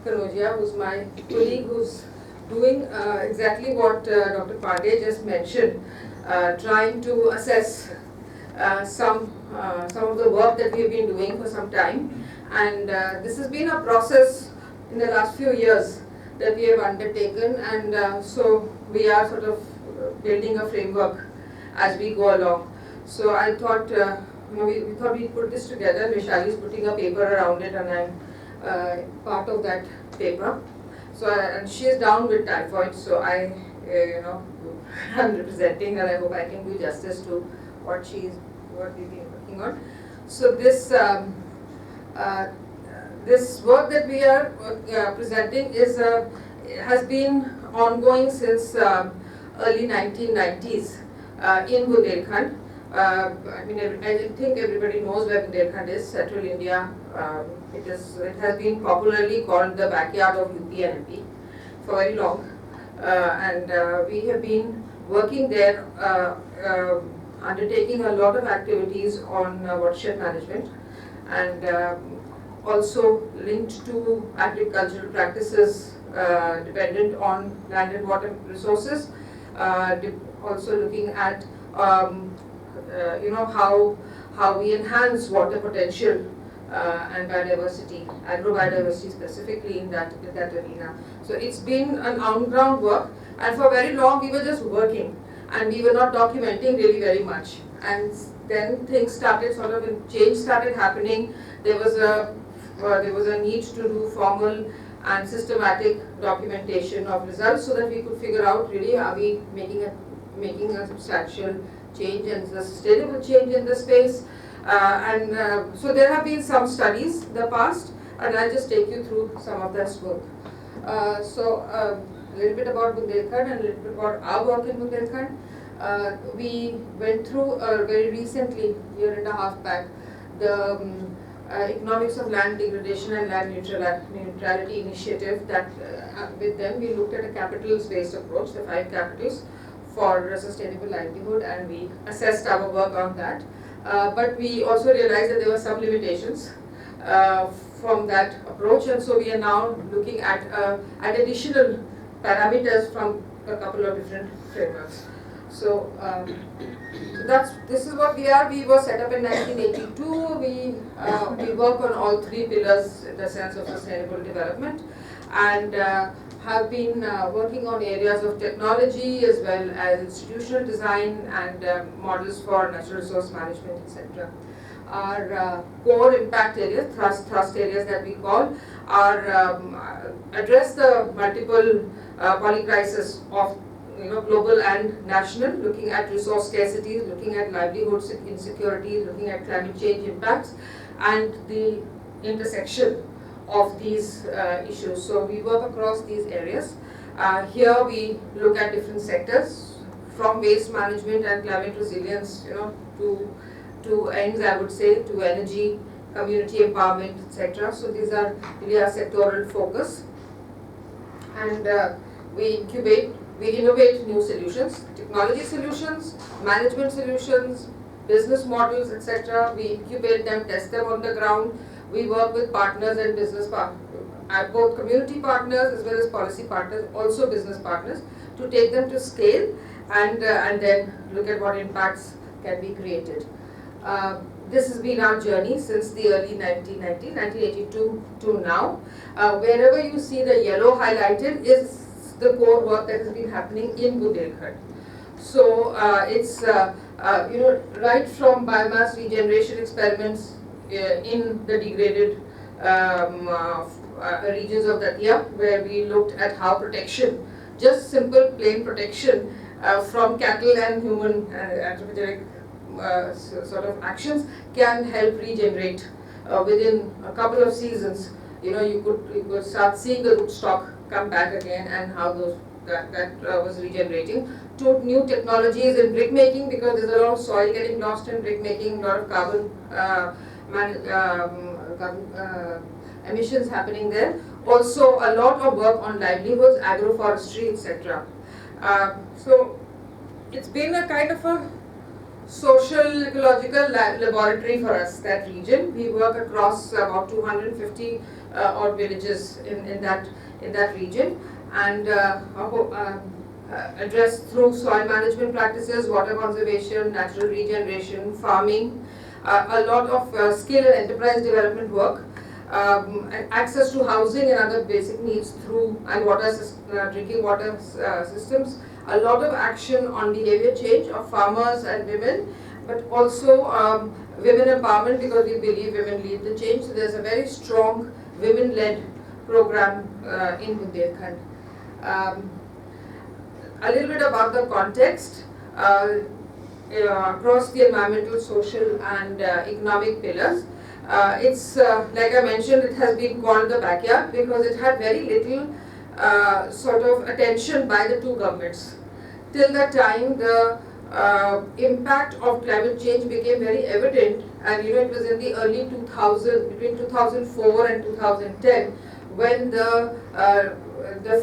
Kanojia, who's my colleague, who's doing exactly what Dr. Pandey just mentioned, trying to assess some of the work that we've been doing for some time. And this has been a process in the last few years that we have undertaken, and so we are sort of building a framework as we go along. So I thought, we thought we'd put this together. Vaishali is putting a paper around it, and I'm part of that paper. So and she is down with typhoid, so I'm representing her. I hope I can do justice to what we've been working on. So this work that we are presenting has been ongoing since early 1990s in Bundelkhand. I think everybody knows where Bundelkhand is, central India. It has been popularly called the backyard of UP and MP for very long. And we have been working there, undertaking a lot of activities on watershed management, and also linked to agricultural practices dependent on land and water resources. Also looking at how we enhance water potential and biodiversity, agro-biodiversity specifically in that arena. So it's been an on-ground work, and for very long we were just working, and we were not documenting really very much. And then things started change started happening. There was a need to do formal and systematic documentation of results so that we could figure out really, are we making a substantial change and a sustainable change in the space. So there have been some studies in the past, and I'll just take you through some of this work. A little bit about Bundelkhand and a little bit about our work in Bundelkhand. We went through very recently, year and a half back, the economics of land degradation and land neutrality initiative. That with them we looked at a capitals-based approach, the 5 capitals for sustainable livelihood, and we assessed our work on that. But we also realized that there were some limitations from that approach, and so we are now looking at additional parameters from a couple of different frameworks. So this is what we are. We were set up in 1982. We work on all 3 pillars in the sense of sustainable development, and have been working on areas of technology as well as institutional design and models for natural resource management, etc. Our core impact areas, thrust areas that we call, are address the multiple polycrisis of global and national, looking at resource scarcity, looking at livelihood insecurity, looking at climate change impacts, and the intersection of these issues. So we work across these areas. Here we look at different sectors, from waste management and climate resilience, to ends, I would say, to energy, community empowerment, etc. So these are really our sectoral focus. And we innovate new solutions, technology solutions, management solutions, business models, etc. We incubate them, test them on the ground. We work with partners and business partners, both community partners as well as policy partners, also business partners, to take them to scale and then look at what impacts can be created. This has been our journey since the early 1982 to now. Wherever you see the yellow highlighted is the core work that has been happening in Bundelkhand. So it's right from biomass regeneration experiments in the degraded regions of Datia, where we looked at how protection, just simple plain protection from cattle and human anthropogenic sort of actions, can help regenerate within a couple of seasons. You could start seeing the rootstock come back again, and how that was regenerating. To new technologies in brick making, because there's a lot of soil getting lost in brick making, a lot of carbon emissions happening there. Also a lot of work on livelihoods, agroforestry, etc. So it's been a kind of a social ecological laboratory for us, that region. We work across about 250 odd villages in that region, and addressed through soil management practices, water conservation, natural regeneration, farming, a lot of skill and enterprise development work, access to housing and other basic needs through and drinking water systems, a lot of action on behavior change of farmers and women, but also women empowerment, because we believe women lead the change. So there's a very strong women-led program in Bundelkhand. A little bit about the context. Across the environmental, social and economic pillars. It's like I mentioned, it has been called the backyard because it had very little sort of attention by the two governments. Till the time the impact of climate change became very evident, and it was in the early 2000s, between 2004 and 2010, when the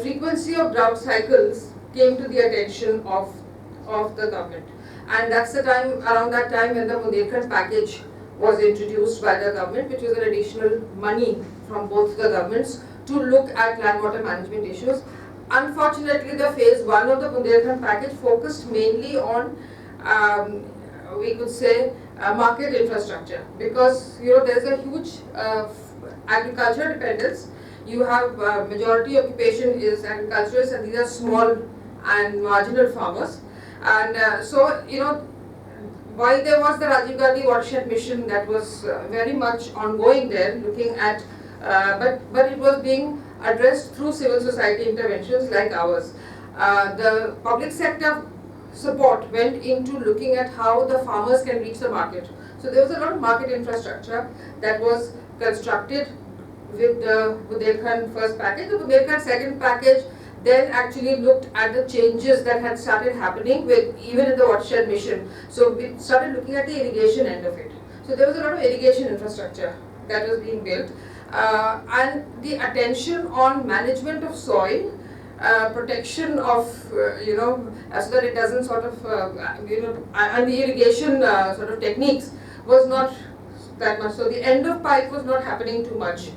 frequency of drought cycles came to the attention of the government. And that's the time, around that time, when the Bundelkhand package was introduced by the government, which was an additional money from both the governments to look at land water management issues. Unfortunately, the phase 1 of the Bundelkhand package focused mainly on, we could say, market infrastructure, because there's a huge agricultural dependence. You have majority occupation is agriculturalists, and these are small and marginal farmers. And so, while there was the Rajiv Gandhi watershed mission that was very much ongoing there, looking at, but it was being addressed through civil society interventions like ours. The public sector support went into looking at how the farmers can reach the market. So there was a lot of market infrastructure that was constructed with the Bundelkhand first package. The Bundelkhand second package then actually looked at the changes that had started happening with even in the watershed mission. So we started looking at the irrigation end of it. So there was a lot of irrigation infrastructure that was being built, and the attention on management of soil, protection of so that it doesn't sort of and the irrigation sort of techniques was not that much. So the end of pipe was not happening too much.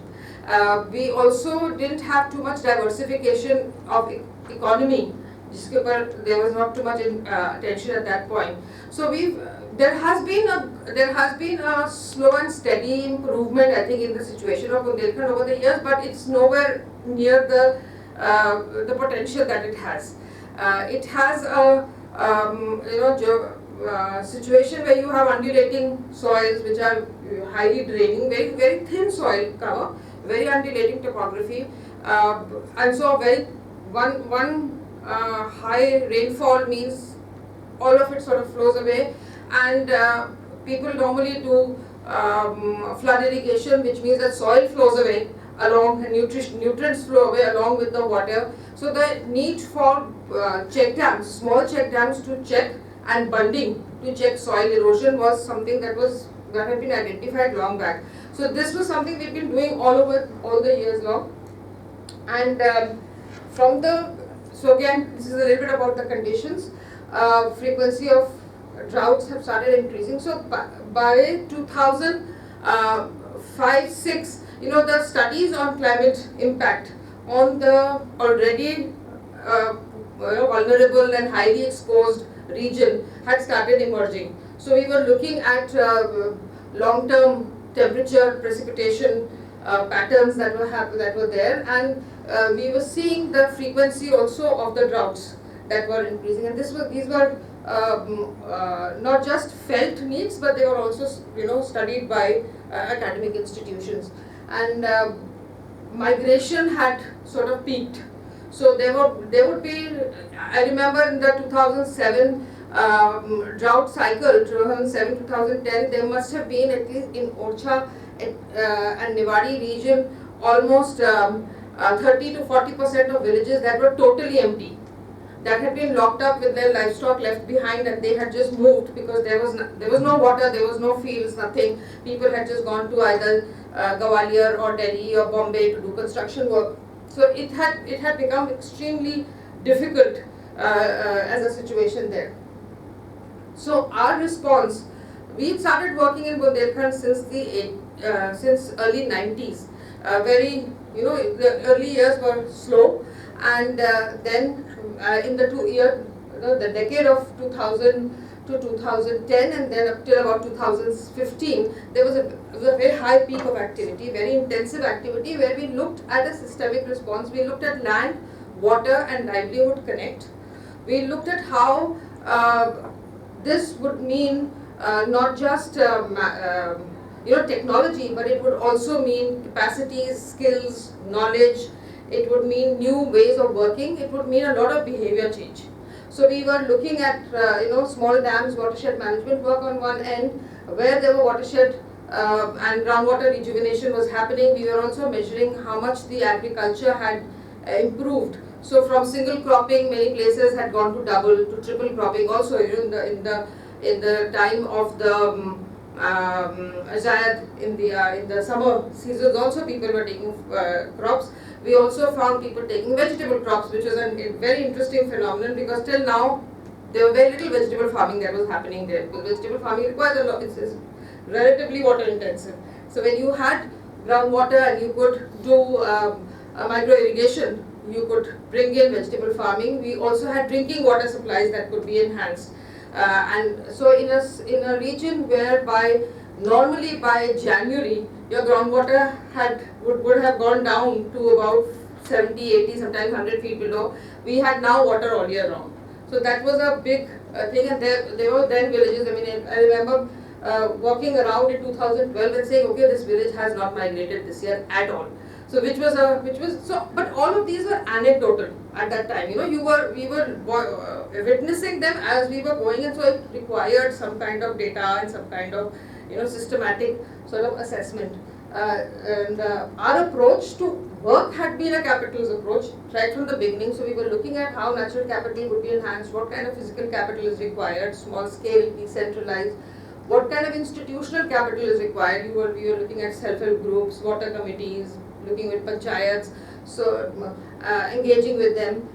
We also didn't have too much diversification of economy. There was not too much attention at that point. So there has been a slow and steady improvement, I think, in the situation of Bundelkhand over the years, but it's nowhere near the potential that it has. It has a situation where you have undulating soils which are highly draining, very very thin soil cover, very undulating topography, and so one high rainfall means all of it sort of flows away, and people normally do flood irrigation, which means that soil flows away along, and nutrients flow away along with the water. So the need for check dams, small check dams to check, and bunding to check soil erosion was something that had been identified long back. So this was something we've been doing all the years long. And so again, this is a little bit about the conditions. Frequency of droughts have started increasing. So by 2005-06, the studies on climate impact on the already vulnerable and highly exposed region had started emerging. So we were looking at long-term temperature, precipitation patterns that were there, and we were seeing the frequency also of the droughts that were increasing. And these were not just felt needs, but they were also studied by academic institutions. And migration had sort of peaked. So there would be, I remember in the 2007 drought cycle, 2007-2010, there must have been, at least in Orcha and Niwari region, almost 30 to 40% of villages that were totally empty, that had been locked up with their livestock left behind, and they had just moved because there was no water, there was no fields, nothing. People had just gone to either Gwalior or Delhi or Bombay to do construction work. So it had become extremely difficult as a situation there. So our response, we started working in Bundelkhand since early 90s. very, the early years were slow, and then in the decade of 2000 to 2010, and then up till about 2015, there was a very high peak of activity, very intensive activity, where we looked at a systemic response. We looked at land, water and livelihood connect. We looked at how this would mean not just technology, but it would also mean capacities, skills, knowledge. It would mean new ways of working. It would mean a lot of behavior change. So we were looking at small dams, watershed management work on one end, where there were watershed and groundwater rejuvenation was happening. We were also measuring how much the agriculture had improved. So from single cropping, many places had gone to double to triple cropping. Also, in the time of the Azad, in the summer seasons, also people were taking crops. We also found people taking vegetable crops, which is a very interesting phenomenon, because till now there was very little vegetable farming that was happening there. Because vegetable farming requires a lot; it's relatively water intensive. So when you had groundwater and you could do micro irrigation, you could bring in vegetable farming. We also had drinking water supplies that could be enhanced, and so in a region whereby normally by January your groundwater would have gone down to about 70, 80, sometimes 100 feet below, we had now water all year round. So that was a big thing, and there were then villages. I mean, I remember walking around in 2012 and saying, okay, this village has not migrated this year at all. So but all of these were anecdotal at that time. We were witnessing them as we were going, and so it required some kind of data and some kind of systematic sort of assessment. And our approach to work had been a capitals approach right from the beginning. So we were looking at how natural capital would be enhanced, what kind of physical capital is required, small scale, decentralized, what kind of institutional capital is required. We were looking at self-help groups, water committees, looking with panchayats, so engaging with them,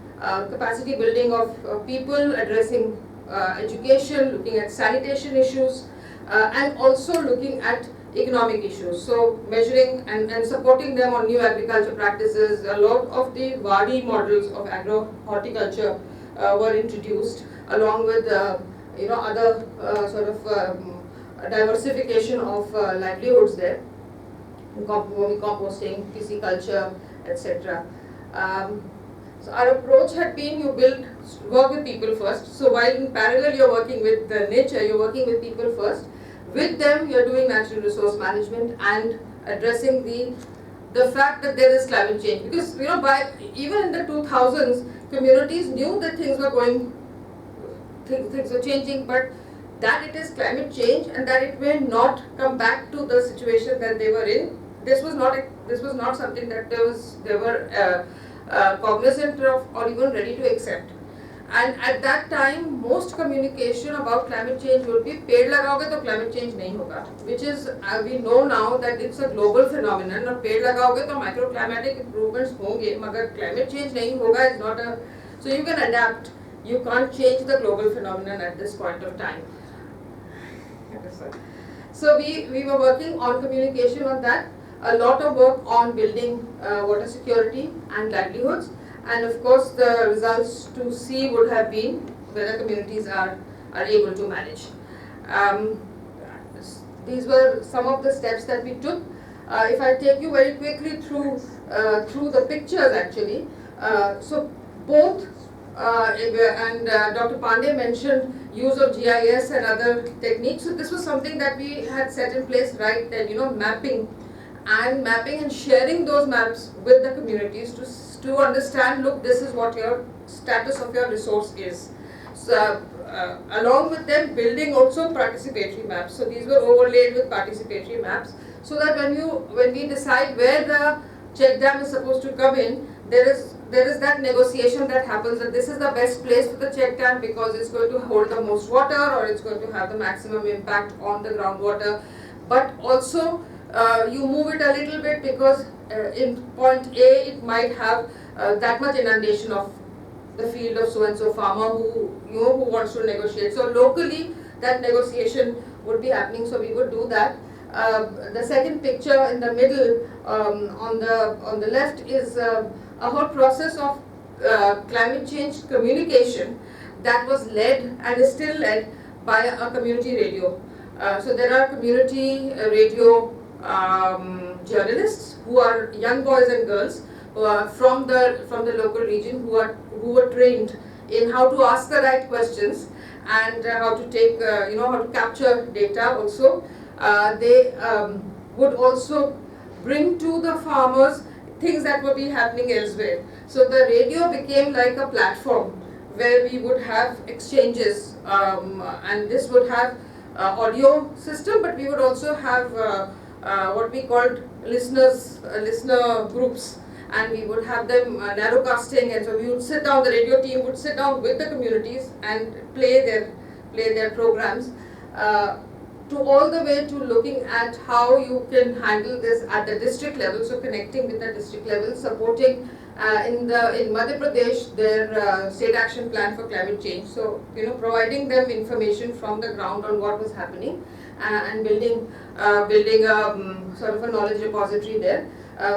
capacity building of people, addressing education, looking at sanitation issues, and also looking at economic issues. So measuring and supporting them on new agriculture practices. A lot of the Wadi models of agro-horticulture were introduced, along with other sort of diversification of livelihoods there, composting, pisciculture, etc. So our approach had been, work with people first. So while in parallel you're working with nature, you're working with people first. With them, you're doing natural resource management and addressing the fact that there is climate change. Because even in the 2000s, communities knew that things were changing, but that it is climate change and that it may not come back to the situation that they were in. This was not something that they were cognizant of or even ready to accept. And at that time, most communication about climate change would be पेड़ लगाओगे तो climate change नहीं होगा, which is we know now that it's a global phenomenon. और पेड़ लगाओगे तो microclimatic improvements होंगे, मगर climate change नहीं होगा is not a. So you can adapt. You can't change the global phenomenon at this point of time. So we were working on communication on that. A lot of work on building water security and livelihoods. And of course, the results to see would have been whether communities are able to manage. These were some of the steps that we took. If I take you very quickly through the pictures, actually, so both and Dr. Pandey mentioned use of GIS and other techniques. So this was something that we had set in place right then. Mapping and sharing those maps with the communities to understand, look, this is what your status of your resource is. So along with them, building also participatory maps. So these were overlaid with participatory maps, so that when we decide where the check dam is supposed to come in, there is that negotiation that happens, that this is the best place for the check dam because it's going to hold the most water, or it's going to have the maximum impact on the groundwater. But also you move it a little bit because in point A it might have that much inundation of the field of so and so farmer who wants to negotiate. So locally that negotiation would be happening. So we would do that. The second picture in the middle, on the left, is a whole process of climate change communication that was led and is still led by a community radio. So there are community radio journalists who are young boys and girls who are from the local region, who were trained in how to ask the right questions and how to take how to capture data also. They would also bring to the farmers things that would be happening elsewhere. So the radio became like a platform where we would have exchanges, and this would have audio system, but we would also have what we called listener groups, and we would have them narrowcasting, and so we would sit down, the radio team would sit down with the communities and play their programs, to all the way to looking at how you can handle this at the district level, so connecting with the district level, supporting in Madhya Pradesh their state action plan for climate change, so providing them information from the ground on what was happening, and building a sort of a knowledge repository there.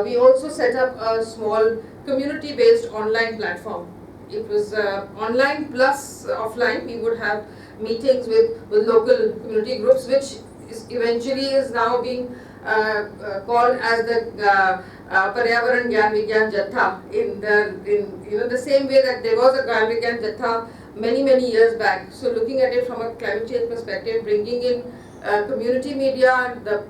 We also set up a small community-based online platform. It was online plus offline. We would have meetings with local community groups, which eventually is now being called as the Paryavaran Gyan Vigyan Jatha, in the same way that there was a Gyan Vigyan Jatha many years back. So looking at it from a climate change perspective, bringing in community media, the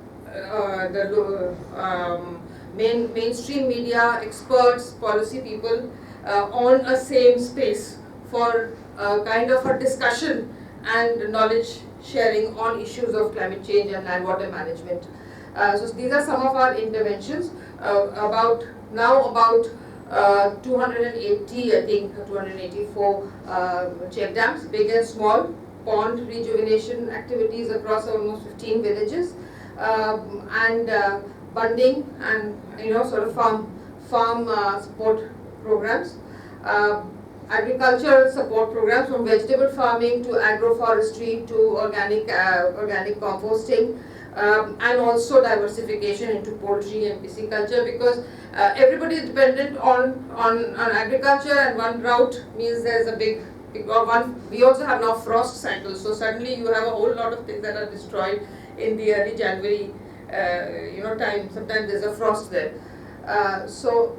mainstream media, experts, policy people on a same space for kind of a discussion and knowledge sharing on issues of climate change and land water management. So these are some of our interventions. About 280, I think 284 check dams, big and small, pond rejuvenation activities across almost 15 villages, and bunding and sort of farm support programs, agricultural support programs, from vegetable farming to agroforestry to organic composting, and also diversification into poultry and pisciculture, because everybody is dependent on agriculture, and one drought means there's a big one. We also have now frost cycles, so suddenly you have a whole lot of things that are destroyed in the early January time. Sometimes there's a frost there. So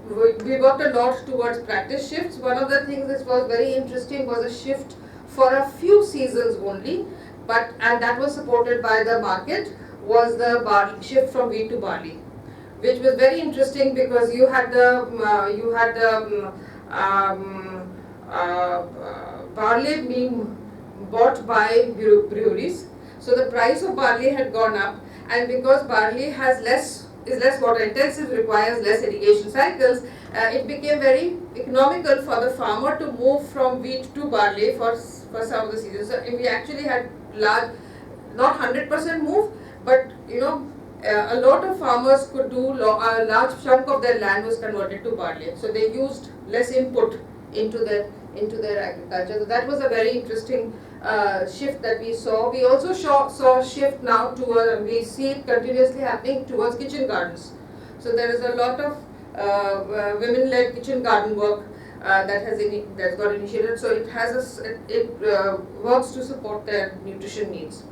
we worked a lot towards practice shifts. One of the things that was very interesting was a shift for a few seasons only, and that was supported by the market, was the shift from wheat to barley, which was very interesting because you had the barley being bought by breweries. So the price of barley had gone up, and because barley is less water intensive, requires less irrigation cycles, it became very economical for the farmer to move from wheat to barley for some of the seasons. So we actually had large, not 100% move, but a lot of farmers could do a large chunk of their land was converted to barley. So they used less input into their agriculture. So that was a very interesting shift that we saw. We also saw a shift now we see it continuously happening towards kitchen gardens. So there is a lot of women-led kitchen garden work that's got initiated. So it works to support their nutrition needs.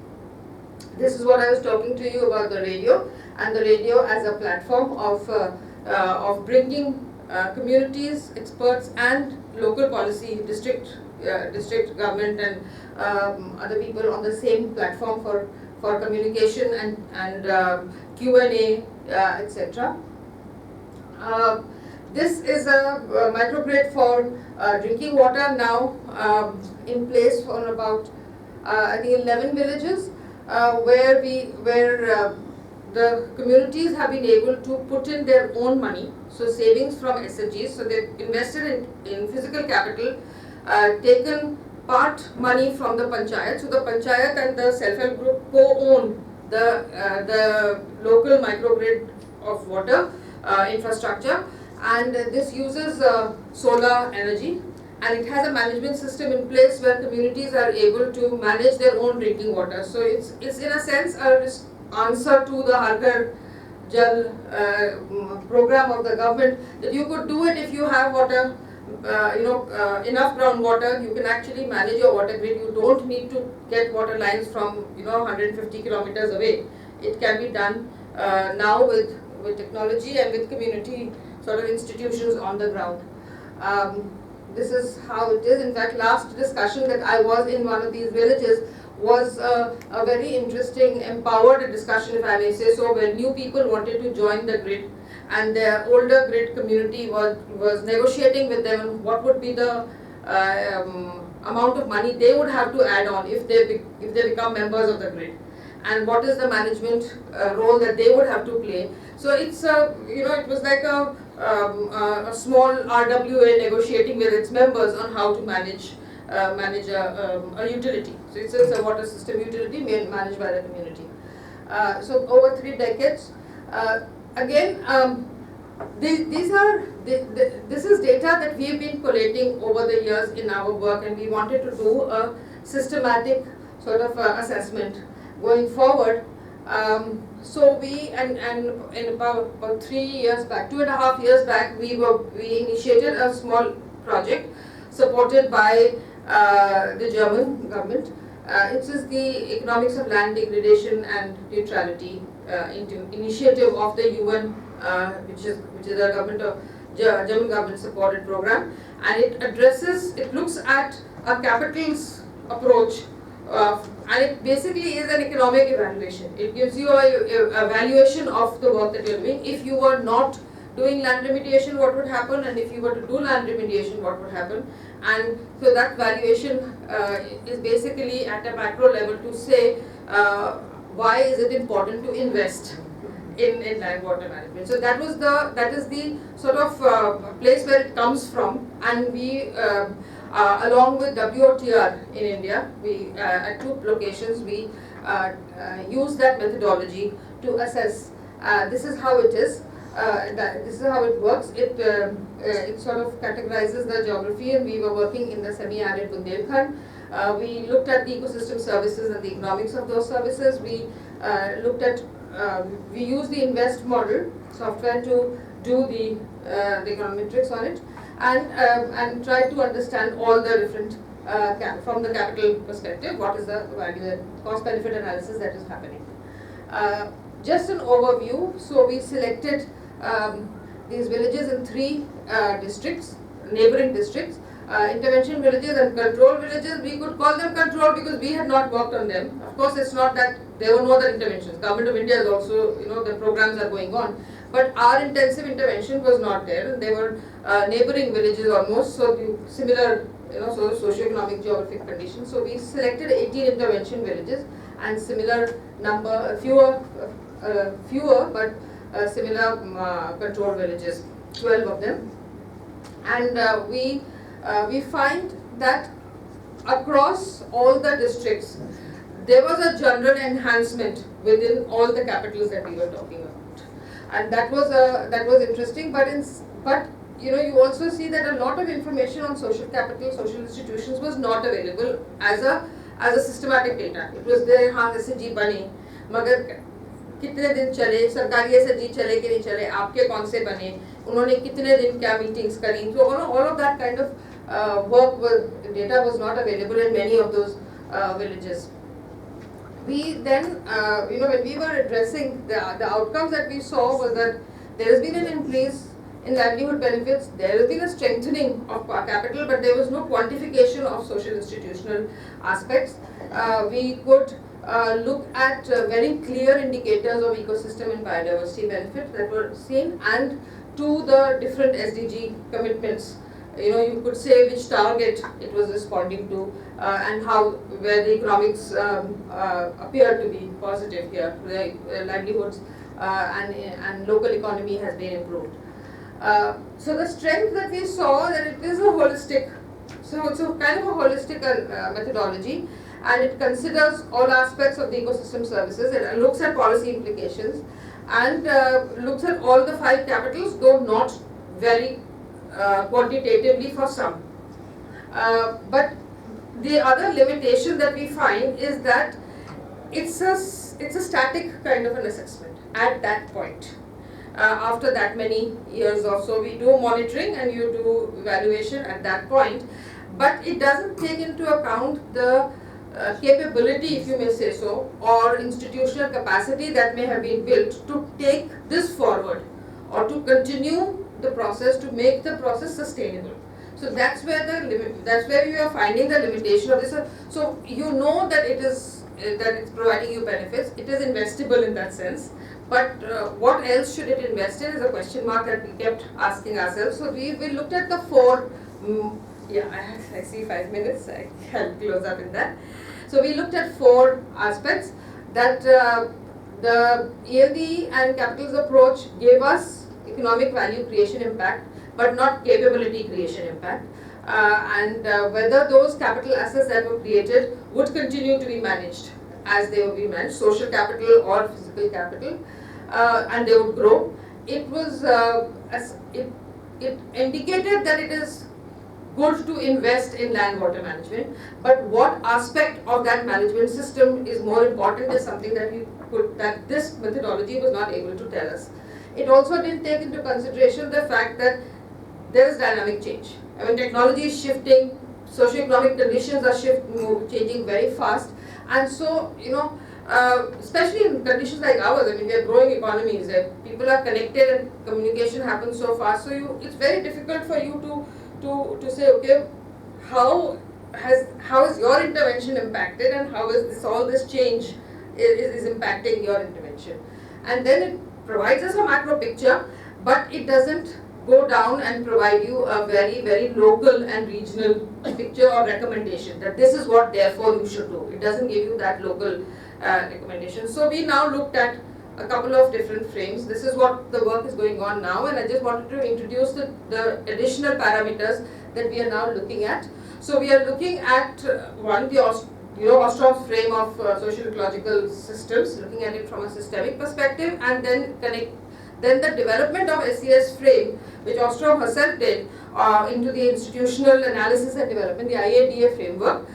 This is what I was talking to you about the radio, and the radio as a platform of bringing communities, experts, and local policy, district government, and other people on the same platform for communication and Q&A, etc. This is a microgrid for drinking water now in place for about I think 11 villages, where the communities have been able to put in their own money, so savings from SHGs. So they've invested in physical capital, taken part money from the panchayat. So the panchayat and the self-help group co-own the local microgrid of water infrastructure, and this uses solar energy, and it has a management system in place where communities are able to manage their own drinking water. So it's in a sense answer to the Har Ghar Jal program of the government, that you could do it if you have water, enough groundwater. You can actually manage your water grid. You don't need to get water lines from 150 kilometers away. It can be done now with technology and with community sort of institutions on the ground. This is how it is. In fact, last discussion that I was in one of these villages was a very interesting, empowered discussion, if I may say so, where new people wanted to join the grid, and their older grid community was negotiating with them on what would be the amount of money they would have to add on if they become members of the grid, and what is the management role that they would have to play. So it's it was like a small RWA negotiating with its members on how to manage a utility. So it's a water system utility managed by the community. So over 3 decades. Again, this is data that we have been collating over the years in our work, and we wanted to do a systematic sort of assessment going forward. So we and in about 3 years back, 2.5 years back, we initiated a small project supported by the German government. It is the Economics of Land Degradation and Neutrality initiative of the UN, which is a German government supported program, and it looks at a capitals approach, and it basically is an economic evaluation. It gives you a valuation of the work that you're doing. If you were not doing land remediation, what would happen, and if you were to do land remediation, what would happen. And so that valuation is basically at a macro level to say why is it important to invest in land water management. So that is the sort of place where it comes from, and we along with WOTR in India, we at 2 locations we use that methodology to assess. This is how it is. This is how it works. It sort of categorizes the geography, and we were working in the semi-arid Bundelkhand. We looked at the ecosystem services and the economics of those services. We looked at we used the INVEST model software to do the econometrics on it, and try to understand all the different from the capital perspective, what is the value and cost benefit analysis that is happening. Just an overview. So we selected these villages in 3 districts, neighboring districts, intervention villages and control villages. We could call them control because we had not worked on them. Of course, it's not that there were no other interventions. Government of India is also, the programs are going on, but our intensive intervention was not there, and they were neighboring villages almost, so similar, so socio-economic geographic conditions. So we selected 18 intervention villages and similar number, fewer but similar control villages, 12 of them, and we find that across all the districts there was a general enhancement within all the capitals that we were talking about, and that was interesting. But you also see that a lot of information on social capital, social institutions was not available as a systematic data. It was there, हाँ जैसे जी बने, मगर कितने दिन चले, सरकारी ऐसे जी चले कि नहीं चले, आपके कौन से बने, उन्होंने कितने दिन क्या meetings करी. So all of that kind of data was not available in many of those villages. We then, when we were addressing the outcomes that we saw was that there has been an increase in livelihood benefits, there has been a strengthening of capital, but there was no quantification of social institutional aspects. We could look at very clear indicators of ecosystem and biodiversity benefit that were seen, and to the different SDG commitments. You could say which target it was responding to, and where the economics appear to be positive here. The livelihoods and local economy has been improved. So the strength that we saw, that it is a holistic, so it's a kind of a holistic methodology, and it considers all aspects of the ecosystem services. It looks at policy implications, and looks at all the 5 capitals, though not very quantitatively for some. But the other limitation that we find is that it's a static kind of an assessment at that point. After that many years or so, we do monitoring and you do evaluation at that point, but it doesn't take into account the capability, if you may say so, or institutional capacity that may have been built to take this forward or to continue the process, to make the process sustainable. So that's where we are finding the limitation of this. So you know that that it's providing you benefits, it is investable in that sense, but what else should it invest in is a question mark that we kept asking ourselves. So we looked at the four, I see 5 minutes, I can close up in that. So we looked at four aspects that the ELD and capitals approach gave us economic value creation impact, but not capability creation impact. And whether those capital assets that were created would continue to be managed as they would be managed, social capital or physical capital, and they would grow. It was it indicated that it is good to invest in land water management, but what aspect of that management system is more important is something that this methodology was not able to tell us. It also didn't take into consideration the fact that there is dynamic change. I mean, technology is shifting, socio-economic conditions are changing very fast, and so, especially in conditions like ours, I mean, we are growing economies, people are connected and communication happens so fast, so it's very difficult for you to say, okay, how is your intervention impacted, and how is all this change is impacting your intervention. And then it provides us a macro picture, but it doesn't go down and provide you a very, very local and regional picture or recommendation that this is what therefore you should do. It doesn't give you that local recommendation. So we now looked at a couple of different frames. This is what the work is going on now, and I just wanted to introduce the additional parameters that we are now looking at. So we are looking at one, the Ostrom's frame of social ecological systems, looking at it from a systemic perspective, and then the development of SES frame, which Ostrom herself did into the institutional analysis and development, the IADA framework,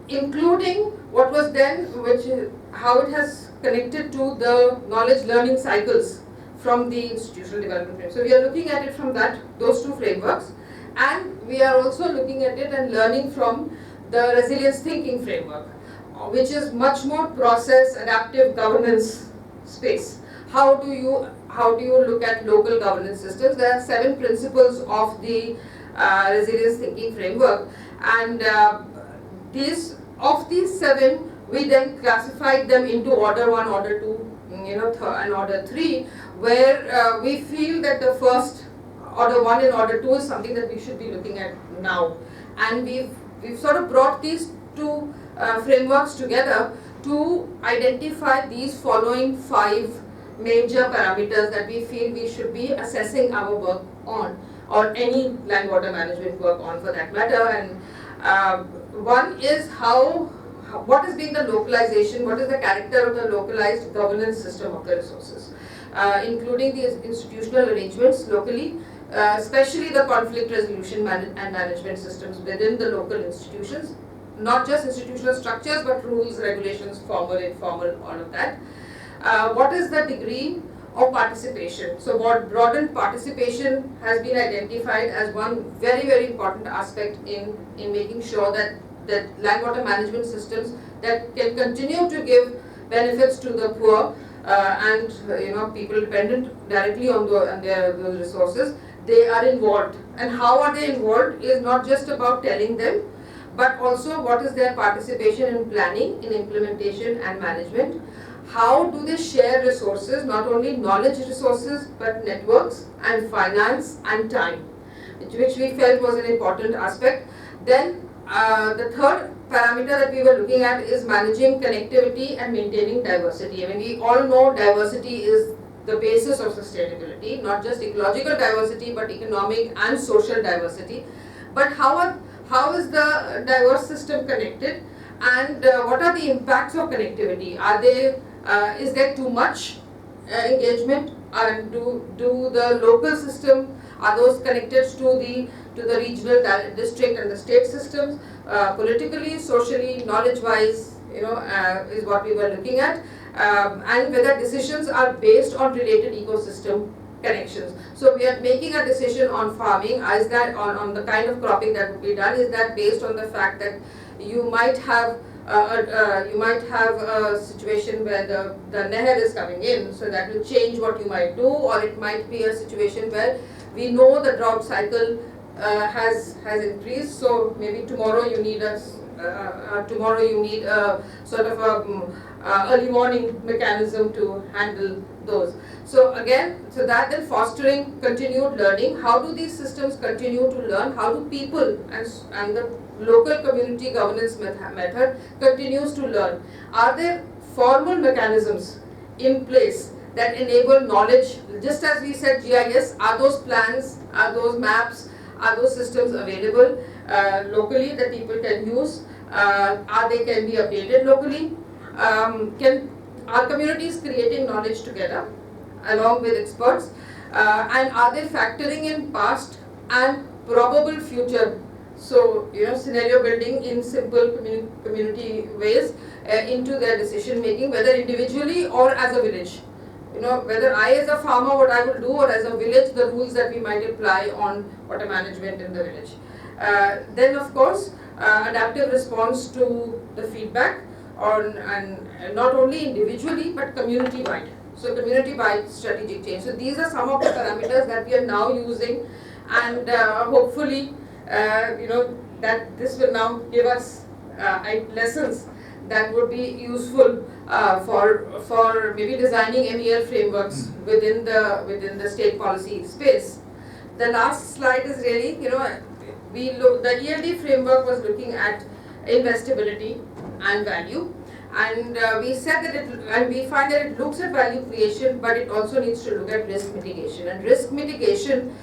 including what was then, how it has connected to the knowledge learning cycles from the institutional development frame. So we are looking at it from those two frameworks, and we are also looking at it and learning from the resilience thinking framework, which is much more process adaptive governance space. How do you look at local governance systems? There are 7 principles of the resilience thinking framework, and of these 7, we then classified them into order 1, order 2, and order 3, where we feel that the first order 1 and order 2 is something that we should be looking at now, and we've sort of brought these two frameworks together to identify these following 5 major parameters that we feel we should be assessing our work on, or any land water management work on for that matter. And one is what is being the localization, what is the character of the localized governance system of the resources, including the institutional arrangements locally, especially the conflict resolution and management systems within the local institutions, not just institutional structures but rules, regulations, formal, informal, all of that. What is the degree of participation? So broadened participation has been identified as one very, very important aspect in making sure that land water management systems that can continue to give benefits to the poor and people dependent directly on those resources, they are involved. And how are they involved is not just about telling them, but also what is their participation in planning, in implementation and management. How do they share resources, not only knowledge resources, but networks and finance and time, which we felt was an important aspect. Then the third parameter that we were looking at is managing connectivity and maintaining diversity. I mean, we all know diversity is the basis of sustainability, not just ecological diversity, but economic and social diversity. But how is the diverse system connected, and what are the impacts of connectivity? Is there too much engagement, and do the local system, are those connected to the regional, district and the state systems, politically, socially, knowledge wise, is what we were looking at, and whether decisions are based on related ecosystem connections. So we are making a decision on farming, is that on the kind of cropping that would be done, is that based on the fact that you might have a situation where the Neher is coming in, so that will change what you might do, or it might be a situation where we know the drought cycle has increased, so maybe tomorrow you need a sort of a early morning mechanism to handle those. So again, so that then fostering continued learning. How do these systems continue to learn? How do people and the local community governance method continues to learn? Are there formal mechanisms in place that enable knowledge? Just as we said GIS, are those plans, are those maps, are those systems available locally that people can use? Can be updated locally? Are communities creating knowledge together along with experts? And are they factoring in past and probable future? So, scenario building in simple community ways into their decision making, whether individually or as a village. Whether I as a farmer, what I will do, or as a village, the rules that we might apply on water management in the village. Then of course, adaptive response to the feedback and not only individually but community-wide. So community-wide strategic change. So these are some of the parameters that we are now using, and hopefully, that this will now give us lessons that would be useful for maybe designing MEL frameworks within the state policy space. The last slide is really, the ELD framework was looking at investability and value, and we said that we find that it looks at value creation, but it also needs to look at risk mitigation. And risk mitigation,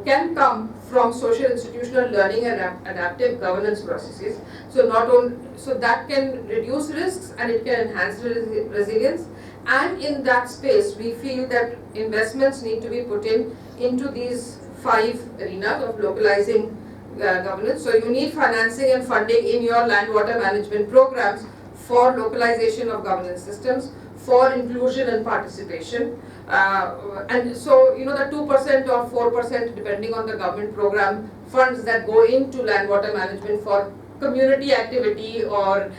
can come from social institutional learning and adaptive governance processes. So that can reduce risks and it can enhance resilience. And in that space, we feel that investments need to be put into these 5 arenas of localizing governance. So you need financing and funding in your land water management programs for localization of governance systems, for inclusion and participation. And so, the 2% or 4%, depending on the government program, funds that go into land water management for community activity or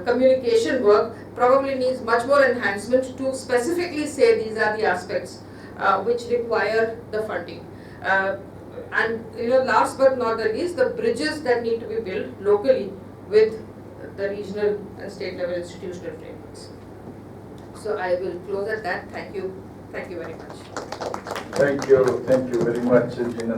communication work probably needs much more enhancement to specifically say these are the aspects which require the funding. And last but not the least, the bridges that need to be built locally with the regional and state level institutional frameworks. So I will close at that. Thank you very much. Thank you very much, Gina.